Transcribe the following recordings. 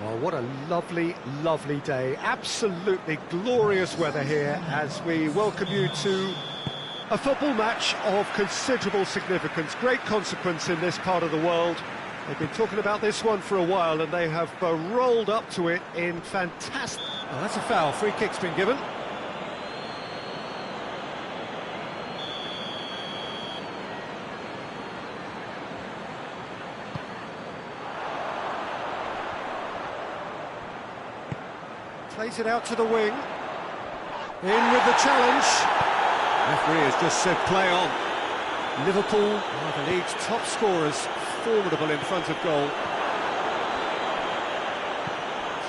Well, what a lovely, lovely day. Absolutely glorious weather here as we welcome you to a football match of considerable significance, great consequence in this part of the world. They've been talking about this one for a while and they have rolled up to it in fantastic... Oh, that's a foul. Free kick's been given. Plays it out to the wing. In with the challenge. Referee has just said play on. Liverpool are the league's top scorers, formidable in front of goal.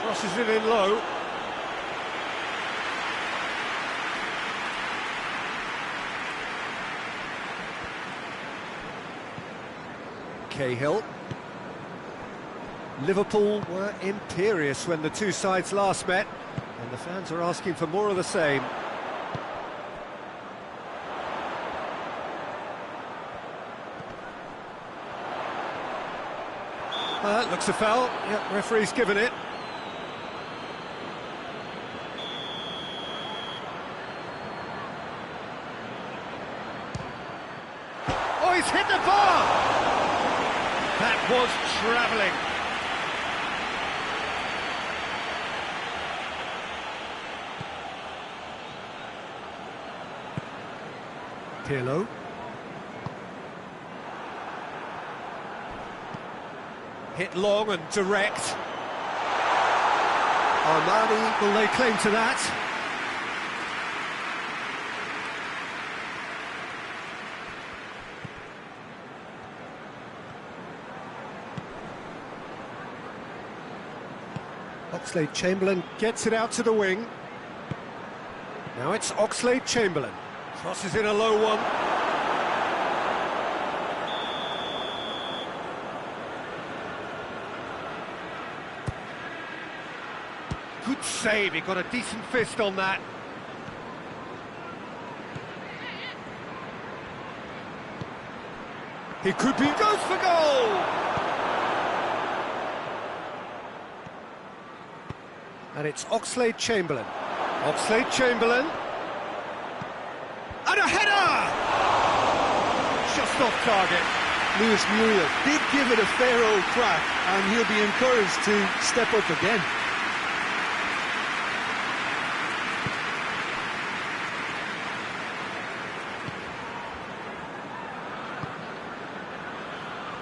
Crosses it in low. Cahill. Liverpool were imperious when the two sides last met, and the fans are asking for more of the same. Looks a foul. Yep, referee's given it. Oh, he's hit the bar! That was travelling. Pirlo. Hit long and direct. Armani will lay claim to that. Oxlade-Chamberlain gets it out to the wing. Now it's Oxlade-Chamberlain. Crosses in a low one. Good save, he got a decent fist on that. He could be... goes for goal! And it's Oxlade-Chamberlain. Oxlade-Chamberlain. And a header! Just off target. Luis Muriel did give it a fair old crack, and he'll be encouraged to step up again.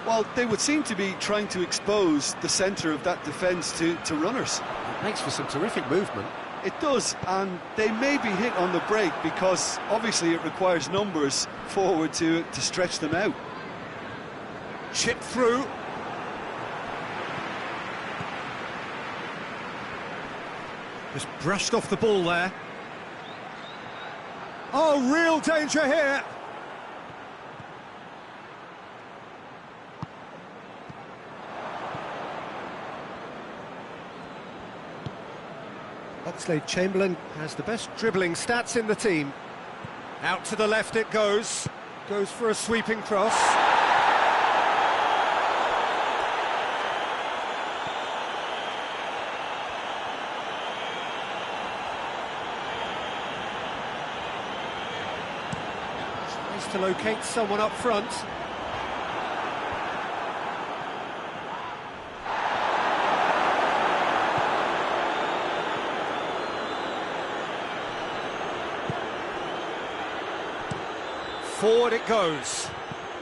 Well, they would seem to be trying to expose the centre of that defence to runners. It makes for some terrific movement. It does, and they may be hit on the break because obviously it requires numbers forward to stretch them out. Chip through. Just brushed off the ball there. Oh, real danger here. Oxlade-Chamberlain has the best dribbling stats in the team. Out to the left it goes. Goes for a sweeping cross. Tries to locate someone up front. Forward it goes.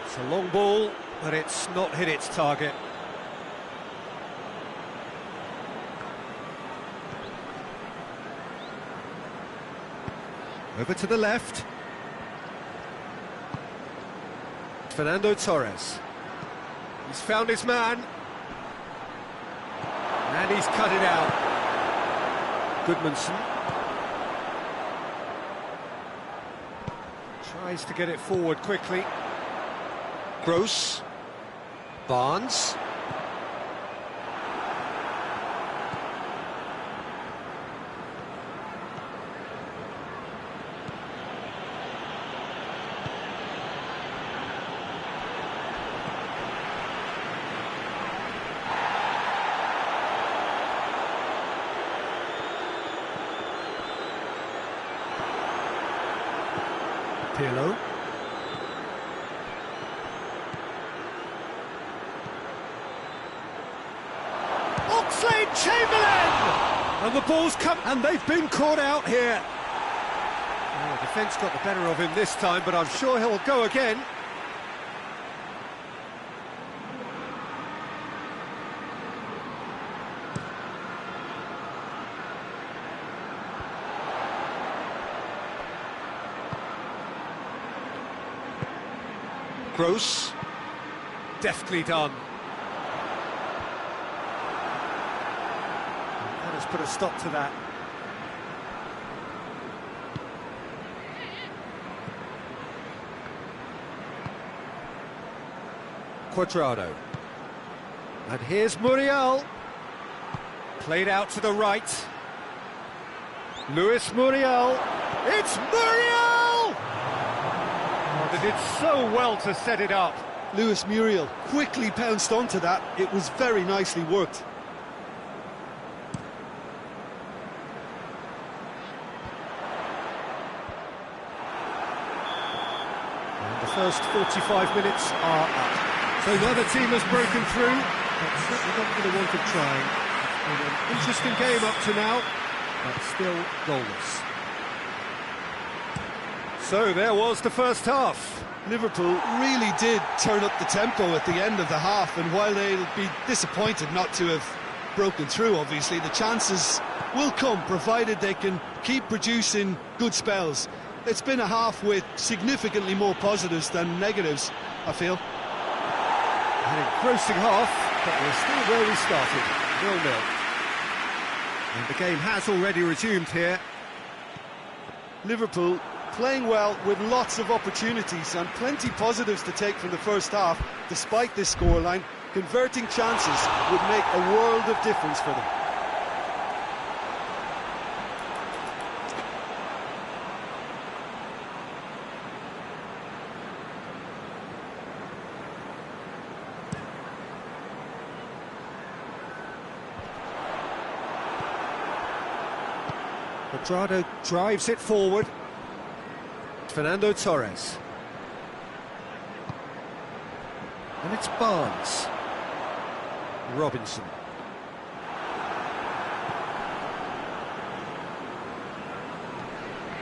It's a long ball, but it's not hit its target. Over to the left. Fernando Torres. He's found his man. And he's cut it out. Goodmanson. Tries to get it forward quickly. Gross. Barnes. Pirlo. Oxlade-Chamberlain! And the ball's come, and they've been caught out here. Well, the defence got the better of him this time, but I'm sure he'll go again. Gross, deftly done. That has put a stop to that. Cuadrado. And here's Muriel. Played out to the right. Luis Muriel. It's Muriel! Oh, they did so well to set it up. Luis Muriel quickly pounced onto that. It was very nicely worked. And the first 45 minutes are up. So neither team has broken through, but certainly not for the want of trying. It's been an interesting game up to now, but still goalless. So there was the first half. Liverpool really did turn up the tempo at the end of the half, and while they'll be disappointed not to have broken through, obviously, the chances will come, provided they can keep producing good spells. It's been a half with significantly more positives than negatives, I feel. An engrossing half, but we're still where we started, 0-0. And the game has already resumed here. Liverpool playing well with lots of opportunities and plenty positives to take from the first half. Despite this scoreline, converting chances would make a world of difference for them. Cuadrado drives it forward. Fernando Torres. And it's Barnes. Robinson.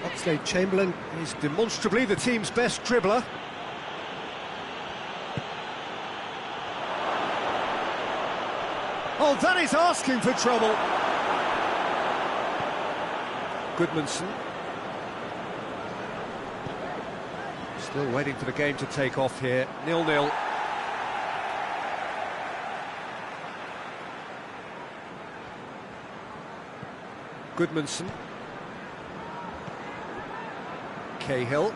Oxlade-Chamberlain is demonstrably the team's best dribbler. Oh, that is asking for trouble. Goodmanson. Still waiting for the game to take off here. 0-0. Goodmanson. Cahill.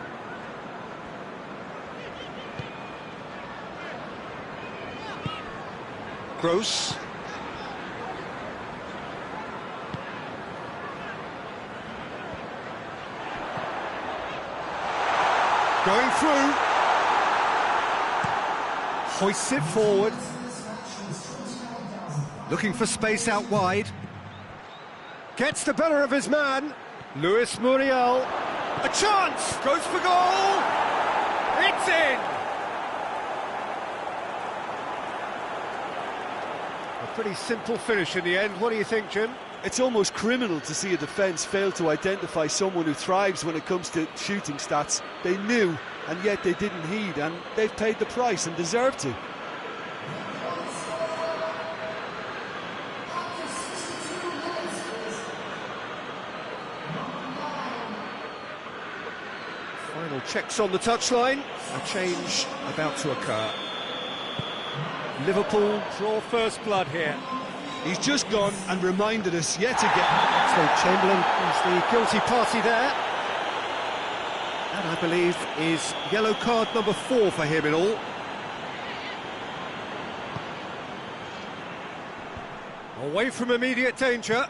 Gross. Going through. Hoists it forward. Looking for space out wide. Gets the better of his man. Luis Muriel. A chance! Goes for goal! It's in! A pretty simple finish in the end. What do you think, Jim? It's almost criminal to see a defence fail to identify someone who thrives when it comes to shooting stats. They knew, and yet they didn't heed, and they've paid the price and deserve to. Final checks on the touchline. A change about to occur. Liverpool draw first blood here. He's just gone and reminded us yet again. So Chamberlain is the guilty party there. And I believe is yellow card number 4 for him in all. Away from immediate danger.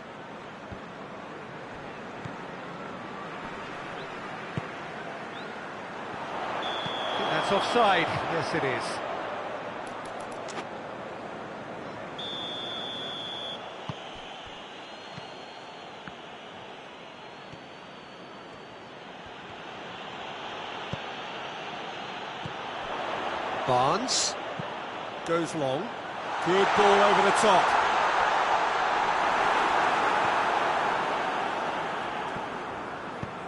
I think that's offside. Yes, it is. Barnes goes long. Good ball over the top.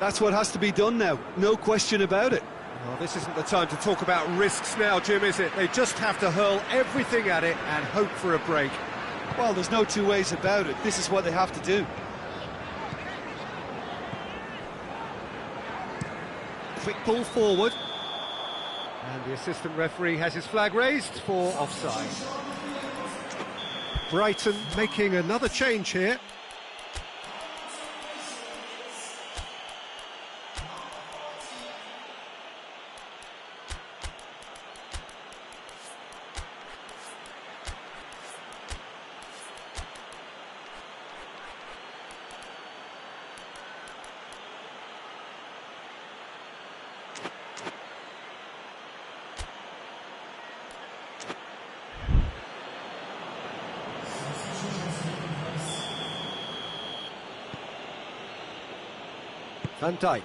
That's what has to be done now, no question about it. Well, this isn't the time to talk about risks now, Jim, is it? They just have to hurl everything at it and hope for a break. Well, there's no two ways about it. This is what they have to do. Quick ball forward. And the assistant referee has his flag raised for offside. Brighton making another change here. Van Dijk.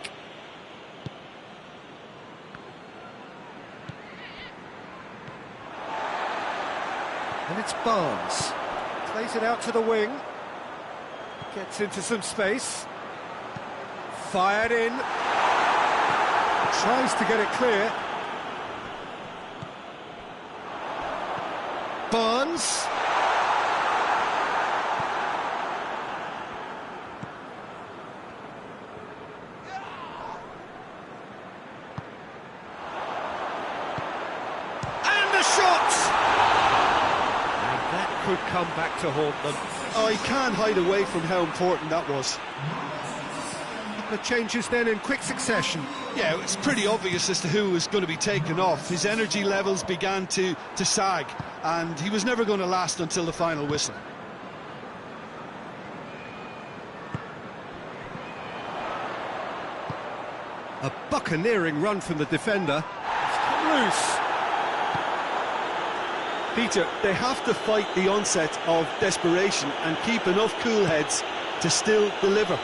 And it's Barnes. Plays it out to the wing. Gets into some space. Fired in. Tries to get it clear. Barnes. Could come back to haunt them. Oh, he can't hide away from how important that was. The changes then in quick succession. Yeah, it's pretty obvious as to who was going to be taken off. His energy levels began to sag, and he was never going to last until the final whistle. A buccaneering run from the defender. It's come loose. Peter, they have to fight the onset of desperation and keep enough cool heads to still deliver.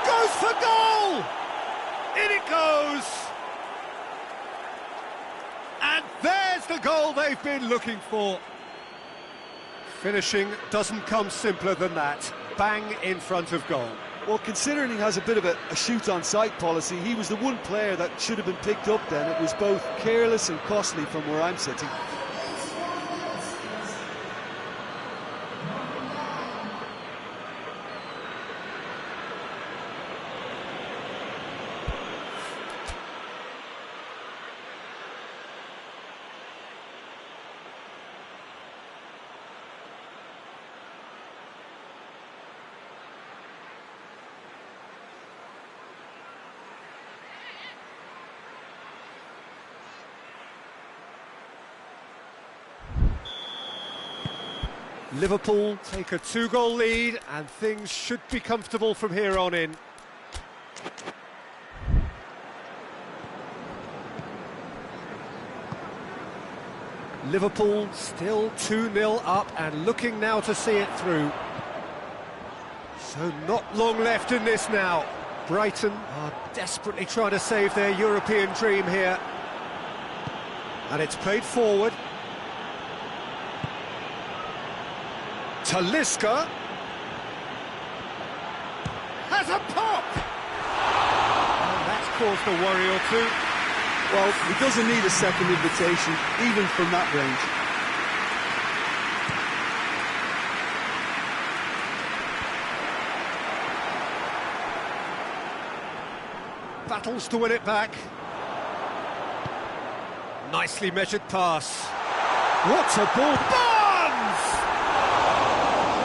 Goes for goal! In it goes! And there's the goal they've been looking for. Finishing doesn't come simpler than that. Bang in front of goal. Well, considering he has a bit of a shoot-on-sight policy, he was the one player that should have been picked up then. It was both careless and costly from where I'm sitting. Liverpool take a 2-goal lead and things should be comfortable from here on in. Liverpool still 2-0 up and looking now to see it through. So not long left in this now. Brighton are desperately trying to save their European dream here. And it's played forward. Talisca has a pop! And that's caused a worry or two. Well, he doesn't need a second invitation, even from that range. Battles to win it back. Nicely measured pass. What a ball! Barnes!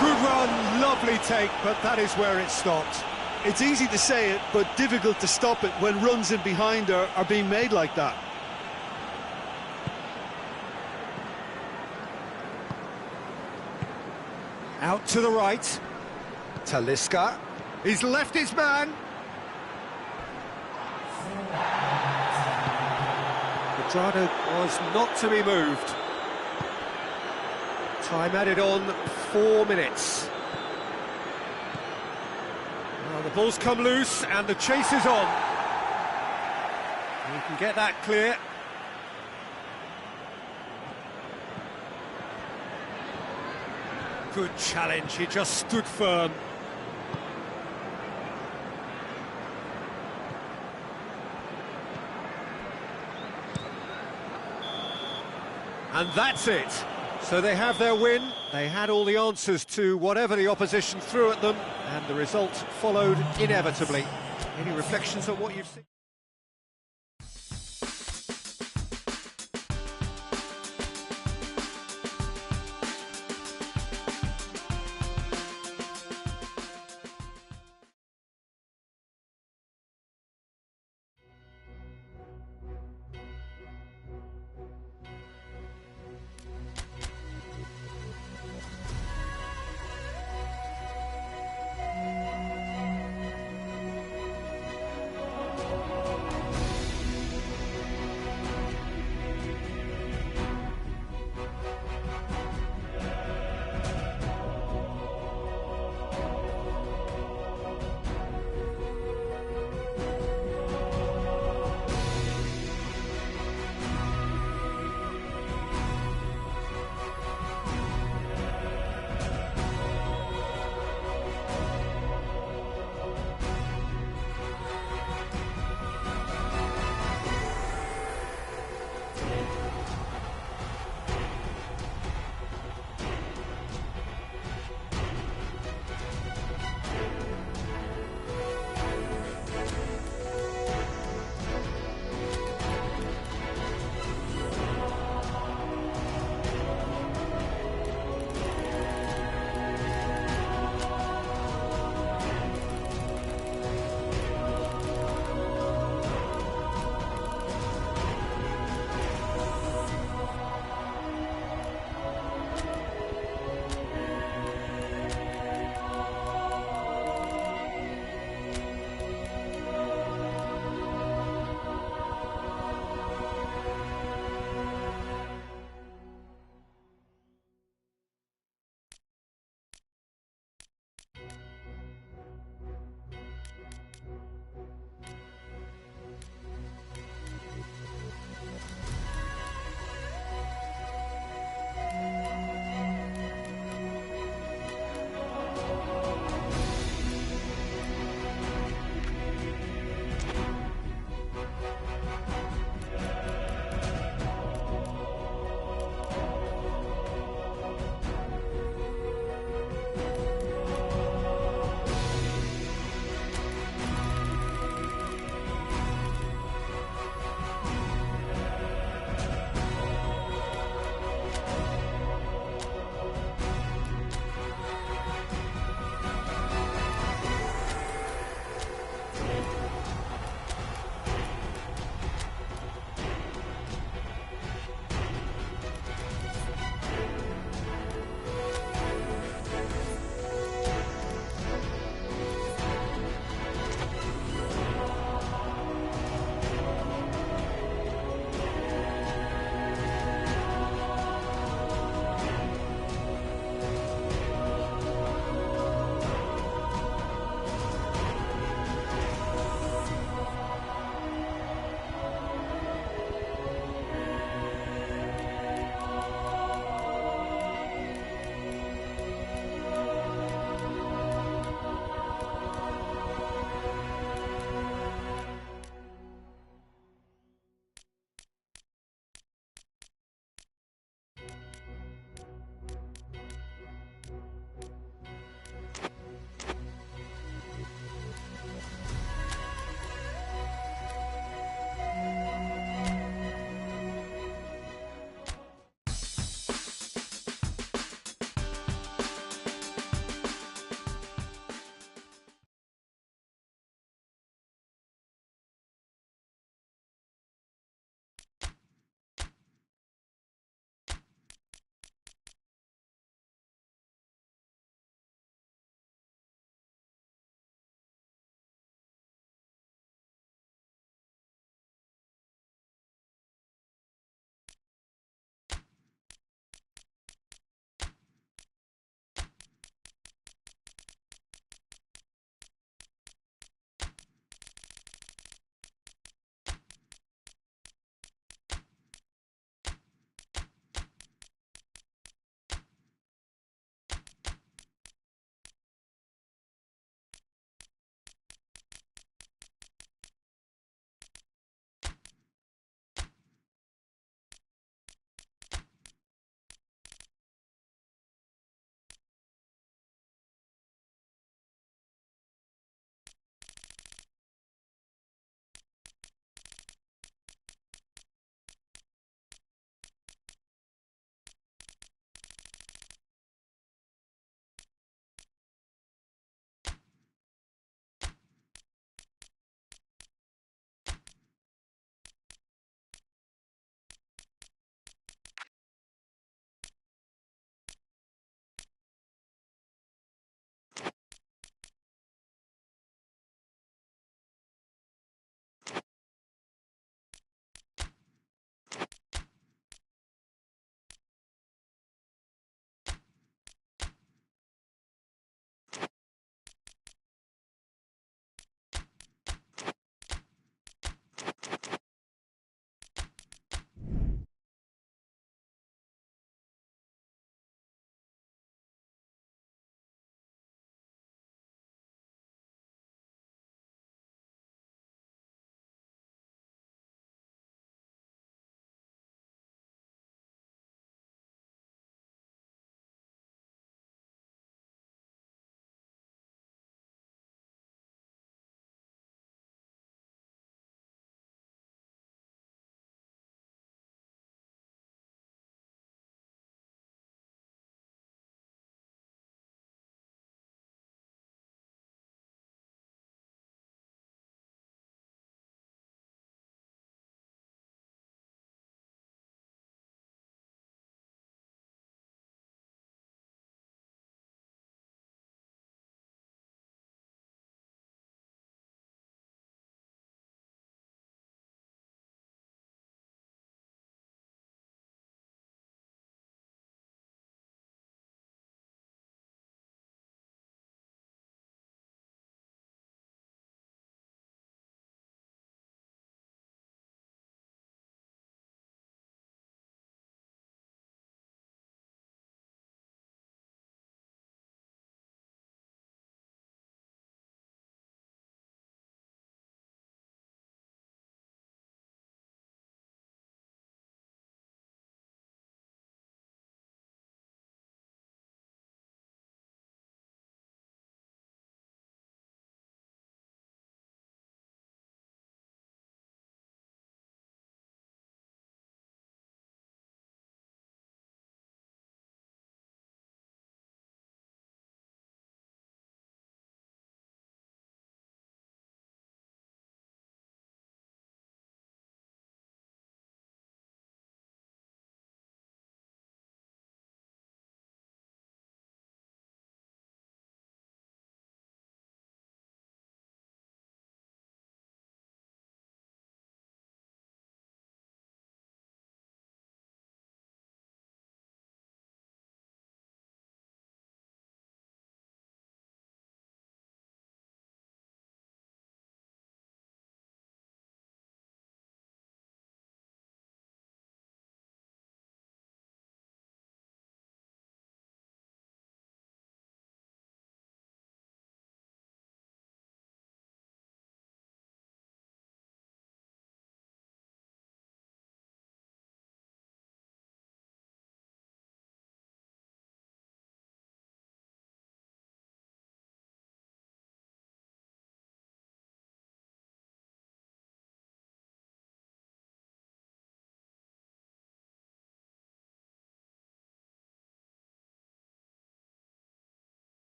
Good run, lovely take, but that is where it stopped. It's easy to say it, but difficult to stop it when runs in behind are being made like that. Out to the right. Talisca. He's left his man. Quadrado was not to be moved. Time added on 4 minutes. Well, the ball's come loose and the chase is on. He can get that clear. Good challenge, he just stood firm. And that's it. So they have their win. They had all the answers to whatever the opposition threw at them, and the result followed inevitably. Any reflections on what you've seen?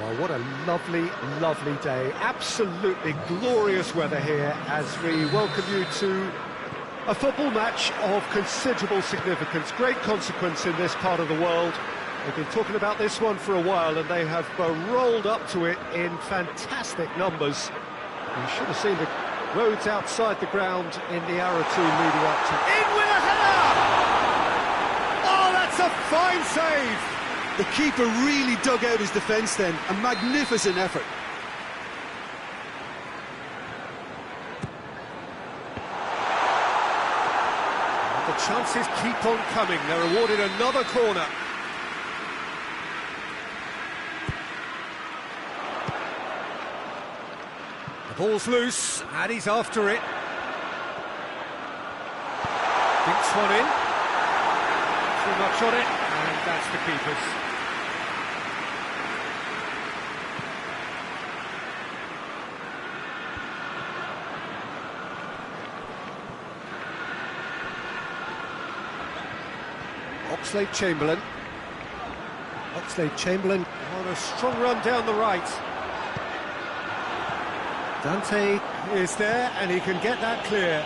Oh, what a lovely, lovely day. Absolutely glorious weather here as we welcome you to a football match of considerable significance, great consequence in this part of the world. They've been talking about this one for a while and they have rolled up to it in fantastic numbers. You should have seen the roads outside the ground in the R02 leading up to... In with a header! Oh, that's a fine save! The keeper really dug out his defence then, a magnificent effort. And the chances keep on coming, they're awarded another corner. The ball's loose, and he's after it. Dinks one in. Too much on it, and that's the keeper's. Oxlade-Chamberlain. Oxlade-Chamberlain on a strong run down the right. Dante is there, and he can get that clear.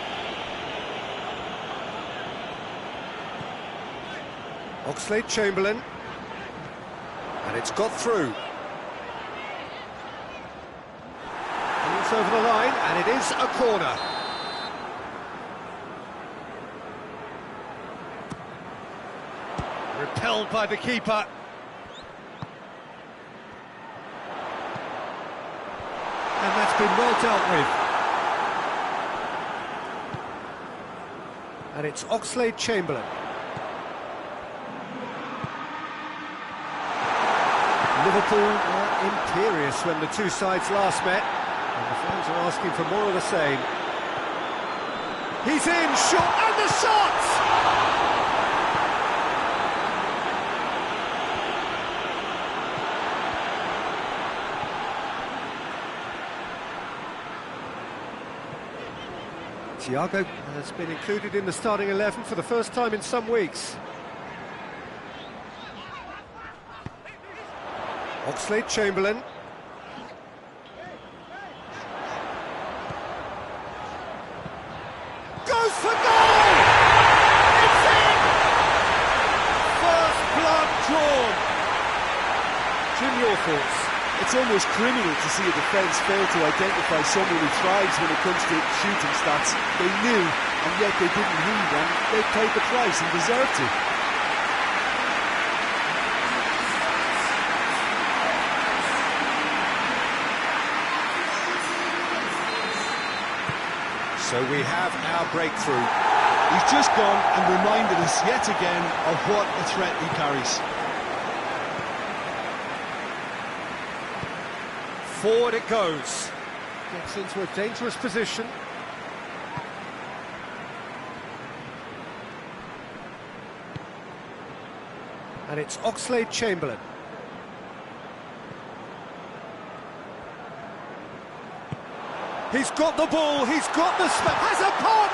Oxlade-Chamberlain, and it's got through. It's over the line, and it is a corner. Repelled by the keeper. And that's been well dealt with. And it's Oxlade-Chamberlain. Liverpool were imperious when the two sides last met, and the fans are asking for more of the same. He's in, shot, and the shot! Thiago has been included in the starting 11 for the first time in some weeks. Oxlade-Chamberlain. Goes for goal! It's in! First blood drawn. Jim, your thoughts? It's almost criminal to see a defence fail to identify someone who thrives when it comes to shooting stats. They knew, and yet they didn't heed, and they paid the price and deserved to. So we have our breakthrough. He's just gone and reminded us yet again of what a threat he carries. Forward it goes. Gets into a dangerous position. And it's Oxlade-Chamberlain. He's got the ball, he's got the has a pop!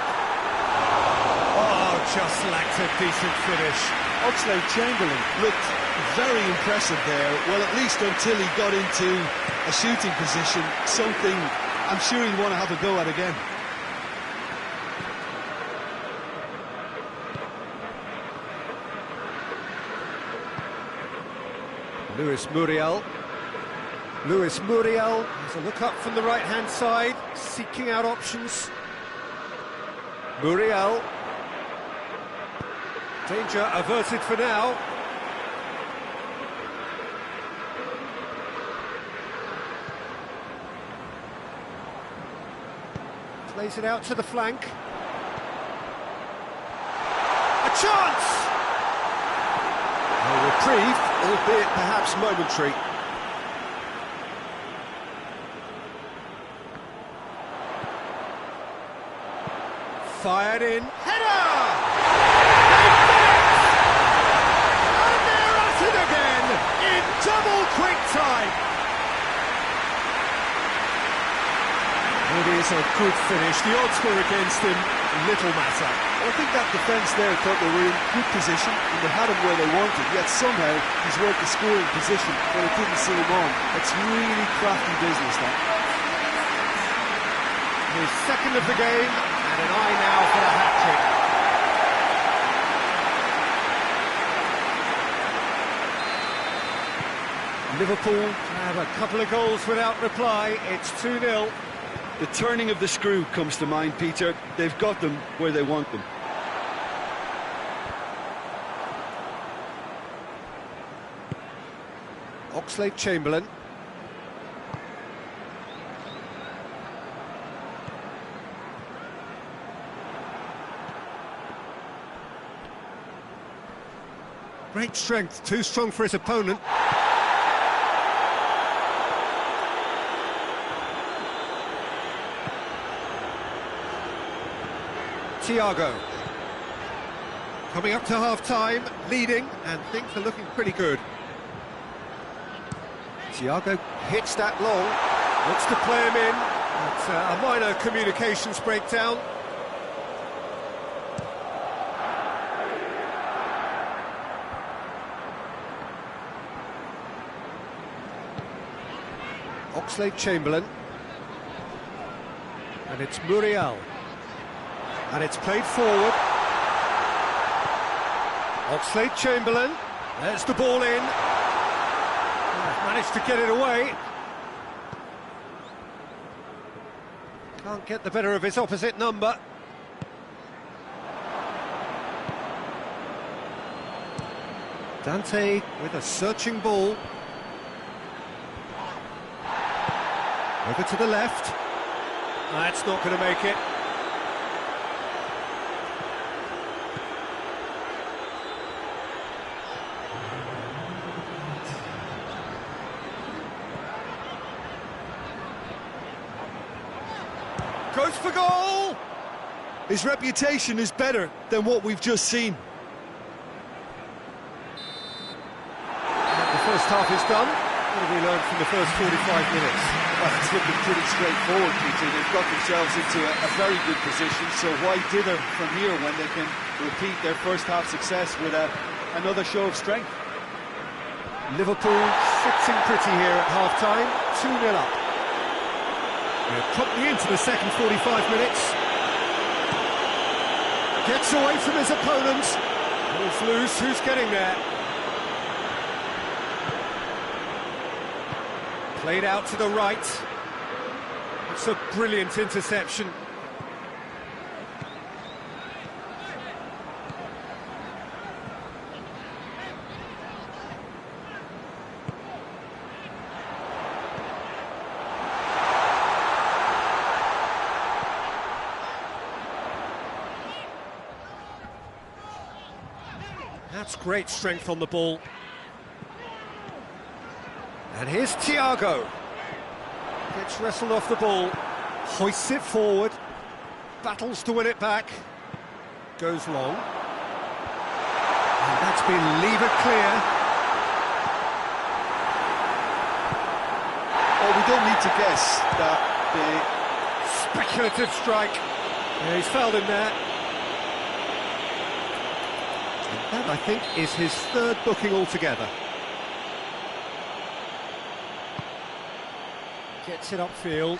Oh, just lacked a decent finish. Oxlade-Chamberlain looked very impressive there, well, at least until he got into a shooting position, something I'm sure he'll want to have a go at again. Luis Muriel. Luis Muriel has a look up from the right-hand side, seeking out options. Muriel. Danger averted for now. Plays it out to the flank. A chance! A reprieve, albeit perhaps momentary. Fired in. Header! And they're at it again in double quick time. It is a good finish. The odds were against him. Little matter. I think that defence there thought they were in good position and they had him where they wanted, yet somehow he's worked the scoring position when it didn't see him on. It's really crafty business, that. His second of the game, and an eye now for the hat-trick. Liverpool have a couple of goals without reply. It's 2-0. The turning of the screw comes to mind, Peter. They've got them where they want them. Oxlade-Chamberlain. Great strength, too strong for his opponent. Thiago. Coming up to half-time, leading, and things are looking pretty good. Thiago hits that long, looks to play him in. It's a minor communications breakdown. Oxlade-Chamberlain. And it's Muriel. And it's played forward. Oxlade-Chamberlain. There's the ball in. Managed to get it away. Can't get the better of his opposite number. Dante with a searching ball. Over to the left. That's not going to make it. Goes for goal! His reputation is better than what we've just seen. The first half is done. What have we learned from the first 45 minutes? Well, it's looking pretty straightforward, Peter. They've got themselves into a very good position, so why dither from here when they can repeat their first half success with another show of strength? Liverpool sitting pretty here at half-time, 2-0 up. We're promptly into the second 45 minutes. Gets away from his opponent. It's loose, who's getting there? Played out to the right. It's a brilliant interception. That's great strength on the ball. And here's Thiago. Gets wrestled off the ball, hoists it forward, battles to win it back, goes long. And that's been levered clear. Oh, we don't need to guess that Speculative strike. Yeah, he's fouled him there. And that, I think, is his third booking altogether. Gets it upfield.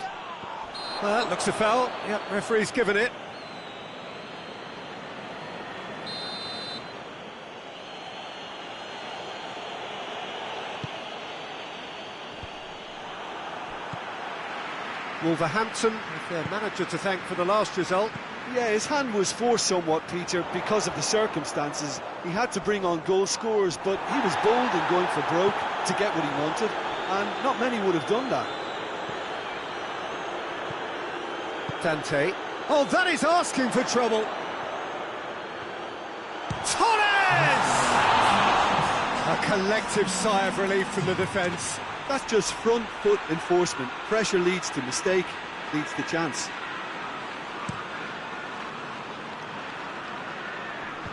That looks a foul. Yep, referee's given it. Wolverhampton with their manager to thank for the last result. Yeah, his hand was forced somewhat, Peter, because of the circumstances. He had to bring on goal scorers, but he was bold in going for broke to get what he wanted, and not many would have done that. Dante. Oh, that is asking for trouble. Torres! A collective sigh of relief from the defence. That's just front foot enforcement. Pressure leads to mistake, leads to chance.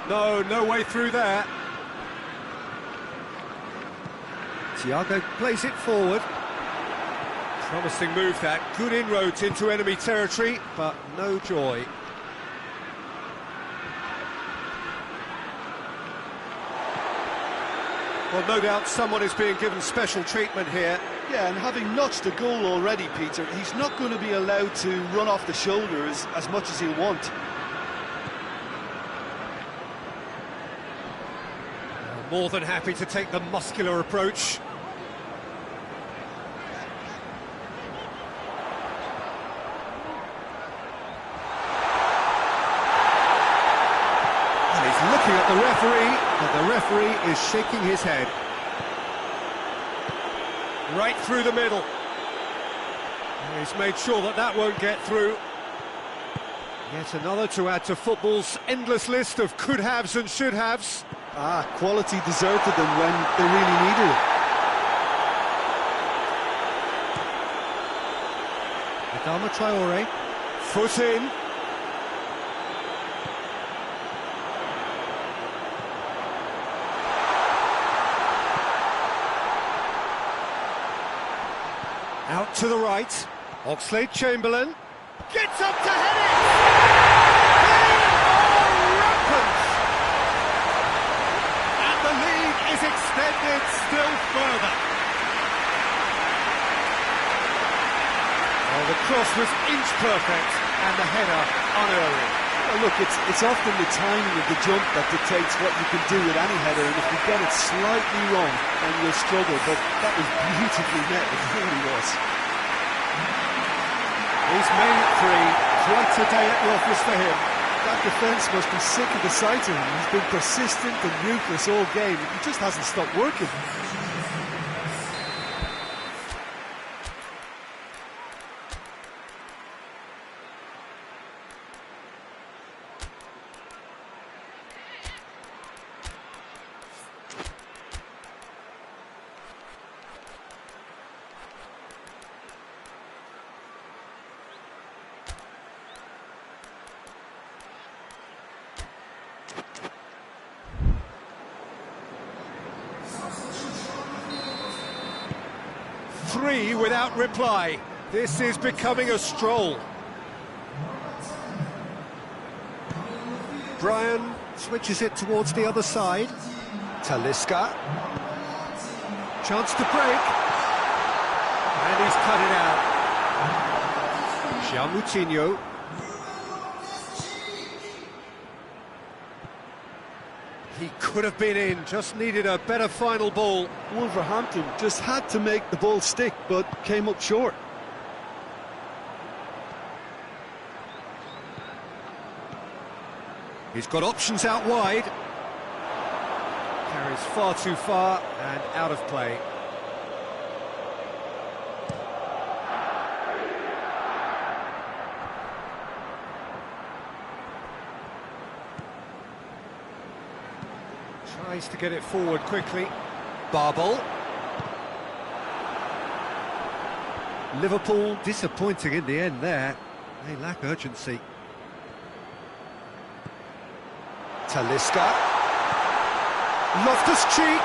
No way through there. Thiago plays it forward. Promising move that, good inroads into enemy territory, but no joy. Well, no doubt someone is being given special treatment here. Yeah, and having notched a goal already, Peter, he's not going to be allowed to run off the shoulder as much as he'll want. More than happy to take the muscular approach. And he's looking at the referee, and the referee is shaking his head. Right through the middle. And he's made sure that that won't get through. Yet another to add to football's endless list of could-haves and should-haves. Quality deserted them when they really needed it. Adama Traore, foot in. Out to the right, Oxlade-Chamberlain gets up to head it! They are rampant! And the lead is extended still further. Oh, the cross was inch perfect and the header unerring. Well, look, it's often the timing of the jump that dictates what you can do with any header, and if you get it slightly wrong, then you'll struggle, but that was beautifully met, it really was. He's made it three, quite a day at the office for him. That defence must be sick of the sight of him. He's been persistent and ruthless all game, he just hasn't stopped working. Three without reply. This is becoming a stroll. Brian switches it towards the other side. Talisca. Chance to break. And he's cut it out. João Moutinho. He could have been in, just needed a better final ball. Wolverhampton just had to make the ball stick, but came up short. He's got options out wide. Carries far too far and out of play. Tries to get it forward quickly. Barbel. Liverpool disappointing in the end there. They lack urgency. Talisca. Loftus-Cheek.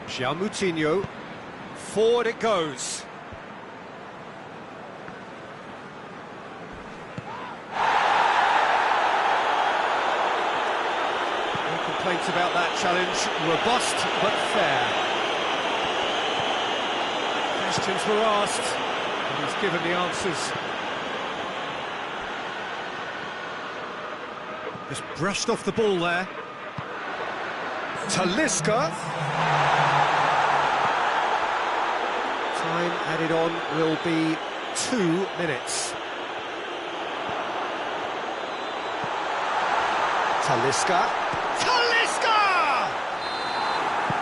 João Moutinho. Forward it goes. No complaints about that challenge. Robust but fair. Questions were asked, and he's given the answers. Just brushed off the ball there. Talisca. Time added on will be 2 minutes. Talisca. Talisca!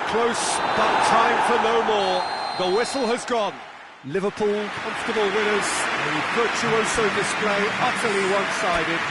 Close, but time for no more. The whistle has gone. Liverpool, comfortable winners. A virtuoso display, utterly one-sided.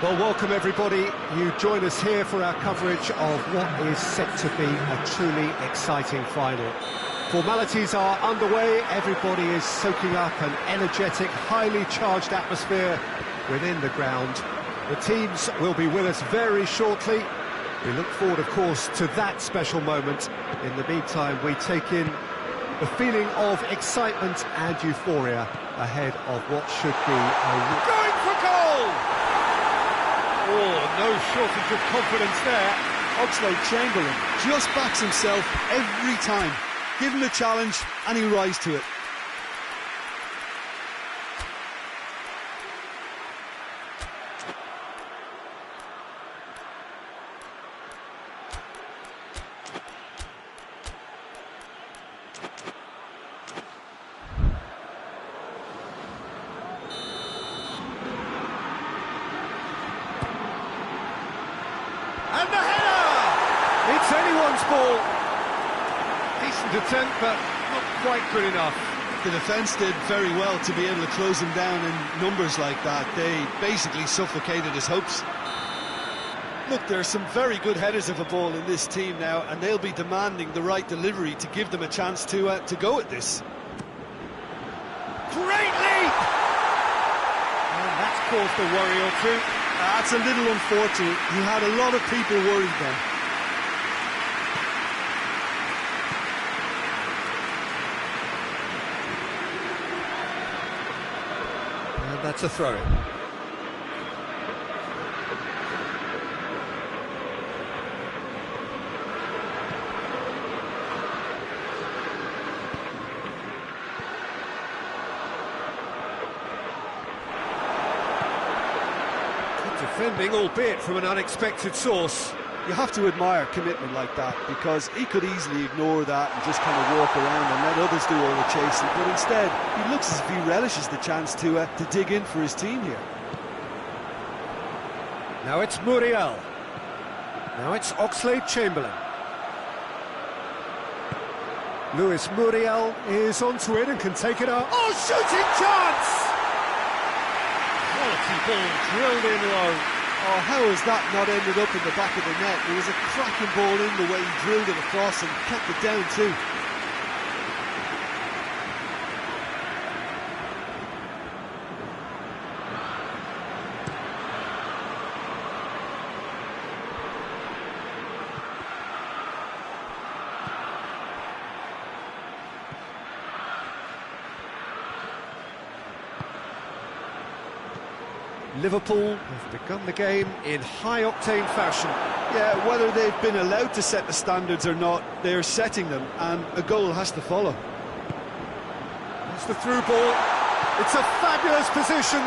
Well, welcome everybody. You join us here for our coverage of what is set to be a truly exciting final. Formalities are underway, everybody is soaking up an energetic, highly charged atmosphere within the ground. The teams will be with us very shortly. We look forward, of course, to that special moment. In the meantime, we take in the feeling of excitement and euphoria ahead of what should be a... Going for goal! Oh, no shortage of confidence there. Oxlade-Chamberlain just backs himself every time. Give him a challenge and he rise to it. And the header! It's anyone's ball. Decent attempt, but not quite good enough. The defence did very well to be able to close him down in numbers like that. They basically suffocated his hopes. Look, there are some very good headers of a ball in this team now, and they'll be demanding the right delivery to give them a chance to go at this. Great leap! And that's caused a worry or two. That's a little unfortunate. He had a lot of people worried then. And that's a throw-in. Defending, albeit from an unexpected source. You have to admire commitment like that, because he could easily ignore that and just kind of walk around and let others do all the chasing, but instead he looks as if he relishes the chance to dig in for his team here. Now it's Muriel. Now it's Oxlade-Chamberlain. Luis Muriel is onto it and can take it up. Oh, shooting chance! Quality ball drilled in low. Oh, how has that not ended up in the back of the net? It was a cracking ball in the way he drilled it across and kept it down too. Liverpool have begun the game in high-octane fashion. Yeah, whether they've been allowed to set the standards or not, they're setting them, and a goal has to follow. That's the through ball. It's a fabulous position.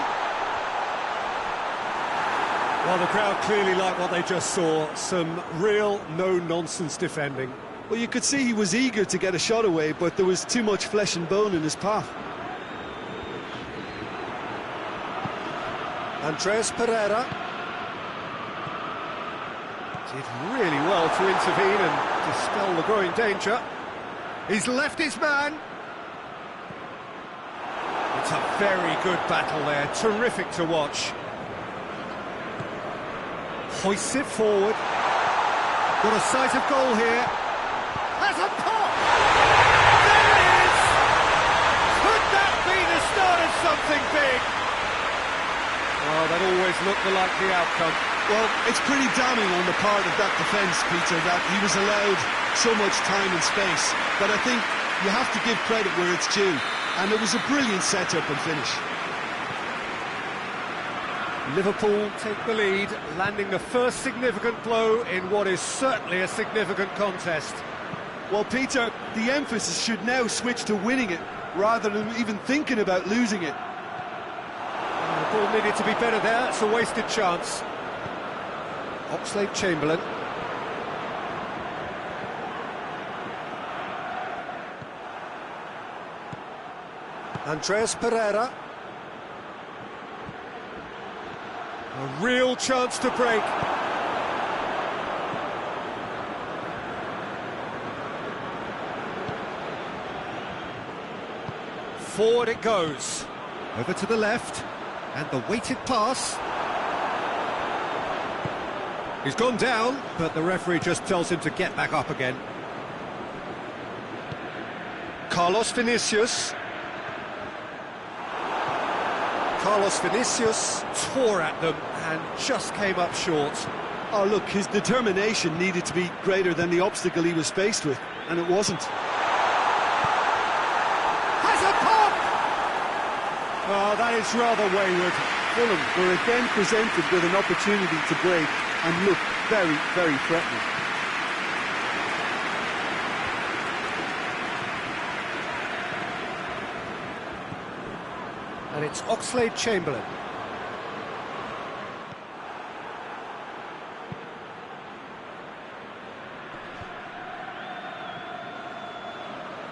Well, the crowd clearly like what they just saw. Some real no-nonsense defending. Well, you could see he was eager to get a shot away, but there was too much flesh and bone in his path. Andres Pereira did really well to intervene and dispel the growing danger. He's left his man. It's a very good battle there, terrific to watch. Hoists it forward. Got a sight of goal here. Has a pop! There it is! Could that be the start of something big? Well, that always looked the likely outcome. Well, it's pretty damning on the part of that defence, Peter, that he was allowed so much time and space. But I think you have to give credit where it's due. And it was a brilliant set-up and finish. Liverpool take the lead, landing the first significant blow in what is certainly a significant contest. Well, Peter, the emphasis should now switch to winning it, rather than even thinking about losing it. The ball needed to be better there, it's a wasted chance. Oxlade-Chamberlain. Andres Pereira. A real chance to break. Forward it goes. Over to the left. And the weighted pass. He's gone down, but the referee just tells him to get back up again. Carlos Vinicius. Carlos Vinicius tore at them and just came up short. Oh, look, his determination needed to be greater than the obstacle he was faced with, and it wasn't. Has a pop! Oh, that is rather wayward. Fulham were again presented with an opportunity to break and look very, very threatening. And it's Oxlade-Chamberlain.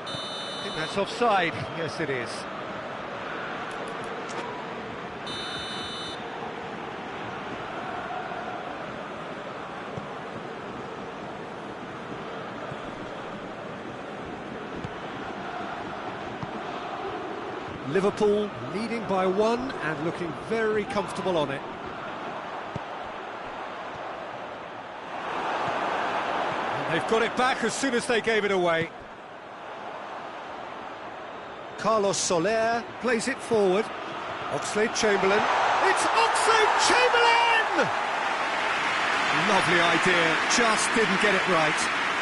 I think that's offside. Yes, it is. Liverpool leading by 1 and looking very comfortable on it. And they've got it back as soon as they gave it away. Carlos Soler plays it forward. Oxlade-Chamberlain. It's Oxlade-Chamberlain! Lovely idea, just didn't get it right.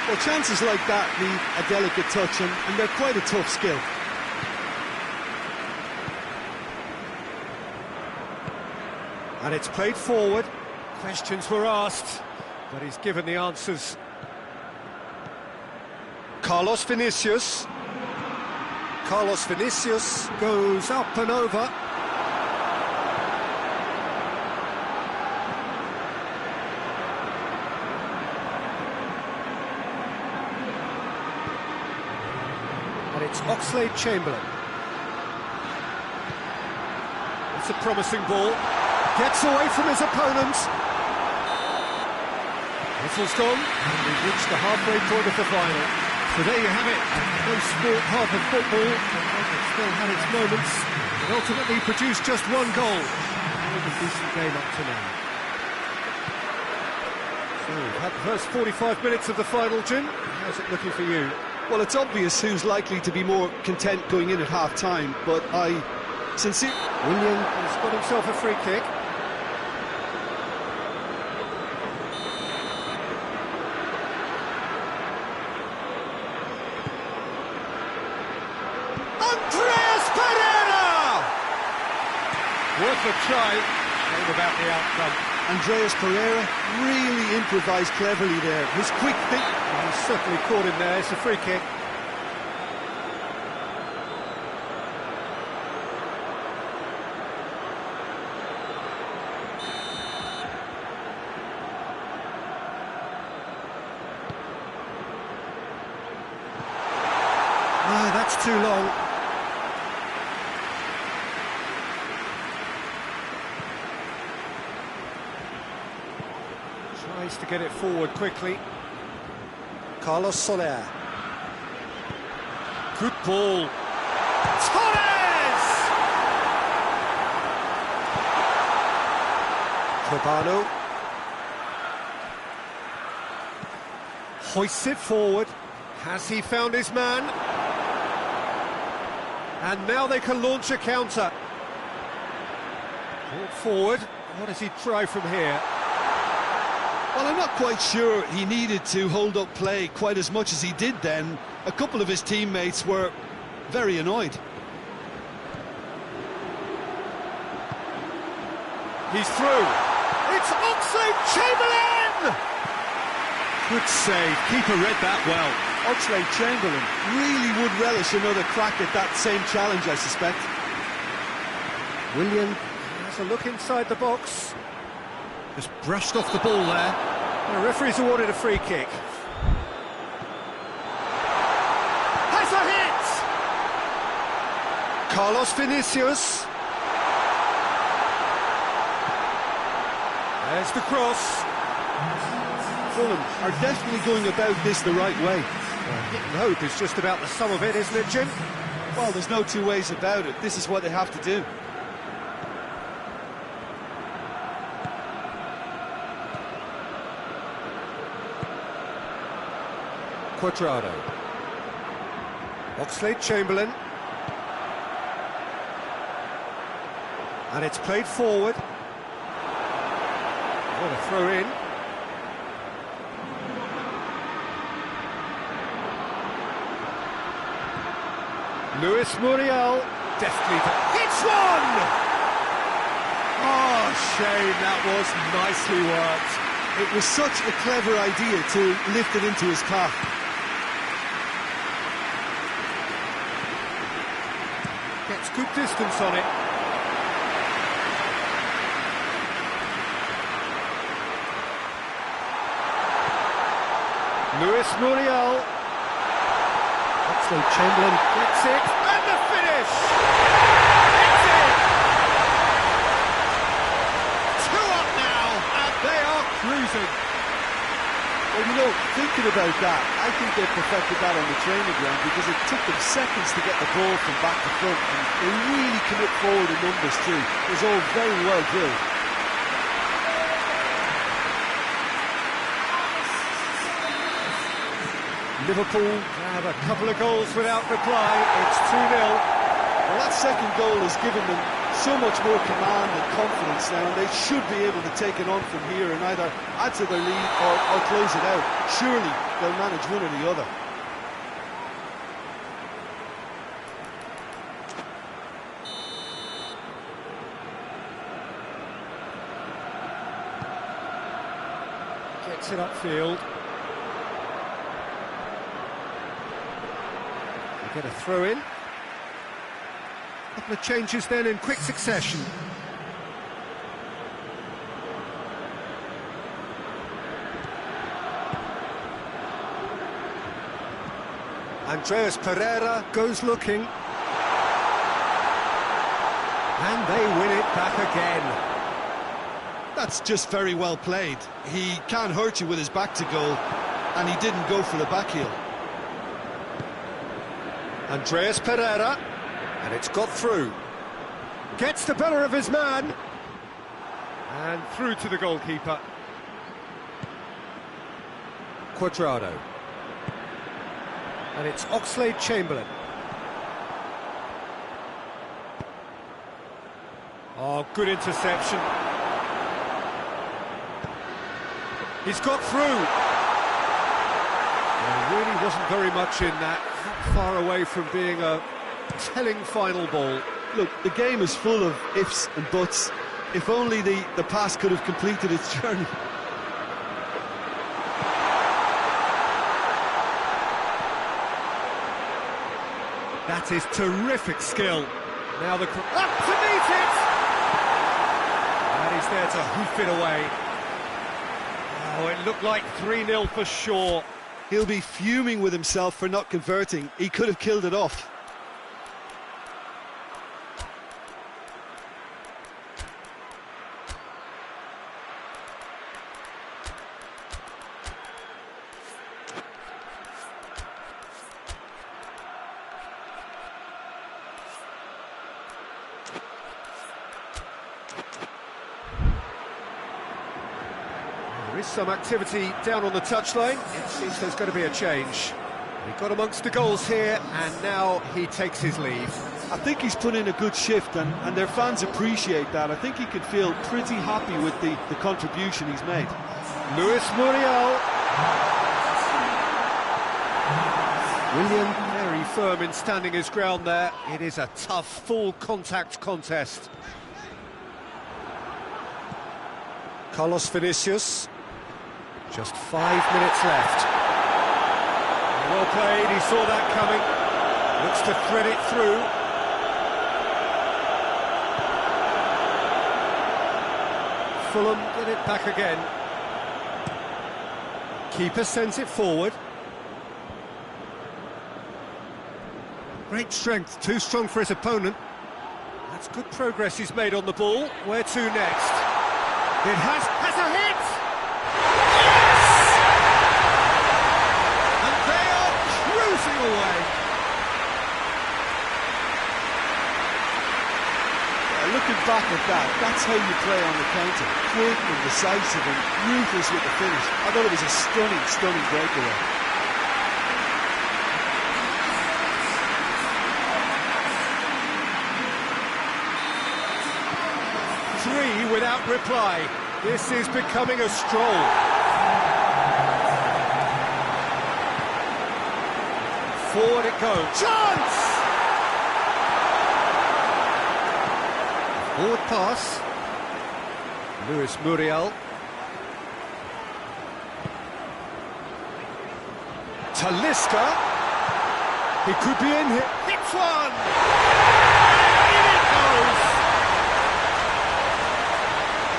Well, chances like that need a delicate touch, and they're quite a tough skill. And it's played forward. Questions were asked, but he's given the answers. Carlos Vinicius. Carlos Vinicius goes up and over. And it's Oxlade-Chamberlain. It's a promising ball. Gets away from his opponent. Whistle's gone, and we've reached the halfway point of the final. So there you have it. No sport half of football, but it still had its moments. It ultimately produced just 1 goal. A decent game up to now. So we've had the first 45 minutes of the final, Jim. How's it looking for you? Well, it's obvious who's likely to be more content going in at half-time, but William has got himself a free kick. Worth a try, shame about the outcome. Andreas Pereira really improvised cleverly there. His quick think... Oh, he's certainly caught him there, it's a free kick. No, that's too long. Tries to get it forward quickly. Carlos Soler. Good ball. Torres! Cabano. Hoists it forward. Has he found his man? And now they can launch a counter. Brought forward. What does he try from here? Well, I'm not quite sure he needed to hold up play quite as much as he did then. A couple of his teammates were very annoyed. He's through. It's Oxlade-Chamberlain! Good save. Keeper read that well. Oxlade-Chamberlain really would relish another crack at that same challenge, I suspect. William has a look inside the box. Just brushed off the ball there. The referee's awarded a free kick. Has a hit! Carlos Vinicius. There's the cross. Fulham are definitely going about this the right way. Hit and hope is just about the sum of it, isn't it, Jim? Well, there's no two ways about it. This is what they have to do. Cuadrado. Oxlade-Chamberlain. And it's played forward. What a throw in. Luis Muriel, deftly hits one! Oh, shame, that was nicely worked. It was such a clever idea to lift it into his path. Gets good distance on it. Luis Muriel. Oxlade-Chamberlain gets it, and the finish! It's it! 2 up now, and they are cruising. Well, you know, thinking about that, I think they perfected that on the training ground because it took them seconds to get the ball from back to front, and they really commit forward in numbers too. It was all very well drilled. Liverpool have a couple of goals without reply. It's 2-0. Well, that second goal has given them so much more command and confidence now, and they should be able to take it on from here and either add to their lead or close it out. Surely they'll manage one or the other. Gets it upfield. Get a throw in. Couple of changes then in quick succession. Andreas Pereira goes looking. And they win it back again. That's just very well played. He can't hurt you with his back to goal, and he didn't go for the back heel. Andreas Pereira, and it's got through. Gets the better of his man. And through to the goalkeeper. Cuadrado. And it's Oxlade-Chamberlain. Oh, good interception. He's got through. There really wasn't very much in that. Not far away from being a telling final ball. Look, the game is full of ifs and buts. If only the pass could have completed its journey. That is terrific skill. Now the... up to meet it! And he's there to hoof it away. Oh, it looked like 3-0 for sure. He'll be fuming with himself for not converting. He could have killed it off. There is some activity down on the touchline. It seems there's going to be a change. He got amongst the goals here, and now he takes his leave. I think he's put in a good shift, and their fans appreciate that. I think he could feel pretty happy with the contribution he's made. Luis Muriel. William very firm in standing his ground there. It is a tough, full contact contest. Carlos Vinicius. Just 5 minutes left. Well played, he saw that coming. Looks to thread it through. Fulham get it back again. Keeper sends it forward. Great strength, too strong for his opponent. That's good progress he's made on the ball. Where to next? It has a hit! Yes! And they are cruising away. Looking back at that, that's how you play on the counter. Quick and decisive and ruthless with the finish. I thought it was a stunning, stunning breakaway. 3 without reply. This is becoming a stroll. Forward it goes. Chance! Forward pass. Luis Muriel. Talisca. He could be in here. Hits one! And in it goes!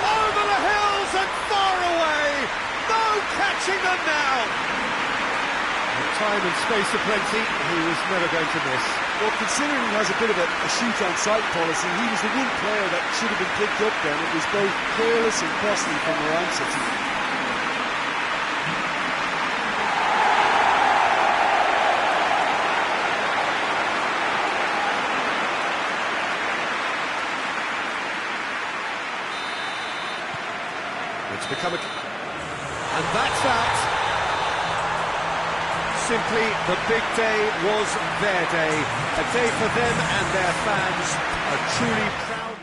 Over the hills and far away! No catching them now! With time and space aplenty, he was never going to miss. Well, considering he has a bit of a shoot-on-sight policy, he was the one player that should have been picked up then. It was both careless and costly from around City. It's become a... And that's that. Simply, the big day was their day. A day for them and their fans. A truly proud...